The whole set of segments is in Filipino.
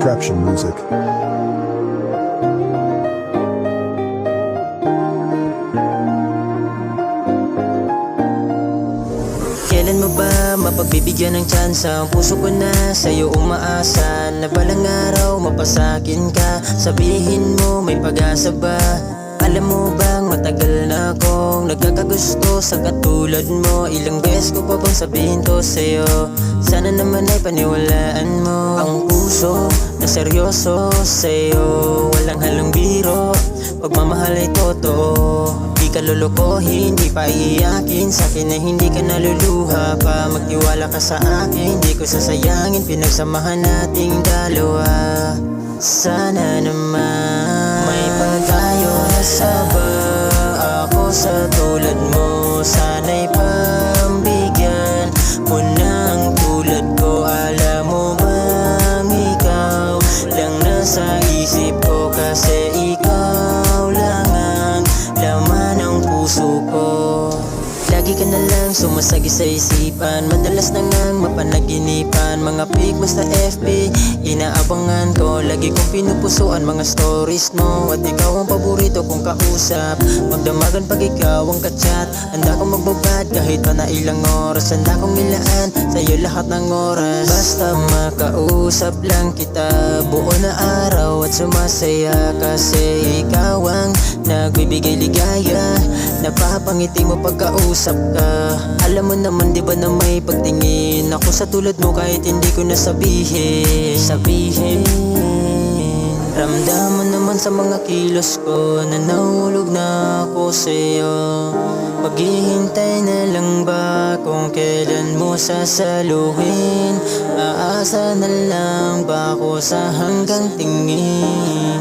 Distraction music. Kailan mo ba mapagbibigyan ng tsansa? Ang puso ko na sa'yo umaasa na balang araw mapasakin ka. Sabihin mo may pag-asa ba? Alam mo bang matagal na akong nagkakagusto sa katulad mo. Ilang beses ko pa bang sabihin to sa'yo? Sana naman ay paniwalaan mo. Ang puso na seryoso sa'yo, walang halong biro. Pagmamahal ay totoo, di ka lulukohin, di pa iiyakin. Sa'kin na hindi ka naluluha pa. Magtiwala ka sa akin, di ko sasayangin pinagsamahan nating dalawa. Sana naman may pagtayo na saba ako sa tulad mo. Sana'y pambigyan mo ng tulad ko. Alam mo bang ikaw lang nasa isip ko, kasi ikaw lang ang laman ng puso ko. Lagi ka na lang sumasagi sa isipan, madalas na ngang mapanaginipan. Mga pic basta FB, inaabangan ko. Lagi kong pinupusuan mga stories mo, at ikaw ang paborito kong kausap. Magdamagan pag ikaw ang kachat, handa kong magbabad kahit pa na ilang oras. Handa kong ilaan sa'yo lahat ng oras, basta makausap lang kita buo na araw at sumasaya. Kasi ikaw ang nagbibigay ligaya, napapangiti mo pagkausap ka. Alam mo naman di ba na may pagtingin ako sa tulad mo kahit hindi ko na sabihin. Ramdam mo naman sa mga kilos ko na nahulog na ako sa'yo. Maghihintay na lang ba kung kailan mo sasaluhin? Aasa na lang ba ako sa hanggang tingin?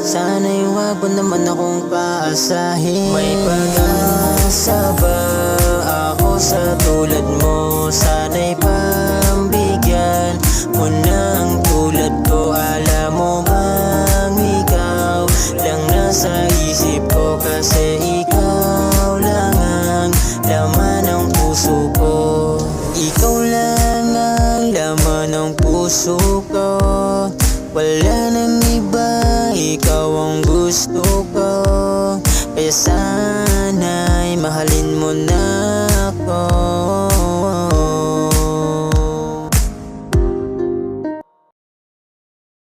Sana'y huwag mo naman akong paasahin. May pag-asa ba ako sa tulad mo? Sana'y pambigyan mo ng tulad ko. Alam mo bang ikaw lang nasa isip ko, kasi ikaw lang ang laman ng puso ko. Ikaw lang ang laman ng puso ko, wala nang iba, ikaw ang gusto ko. Kaya sana'y mahalin mo na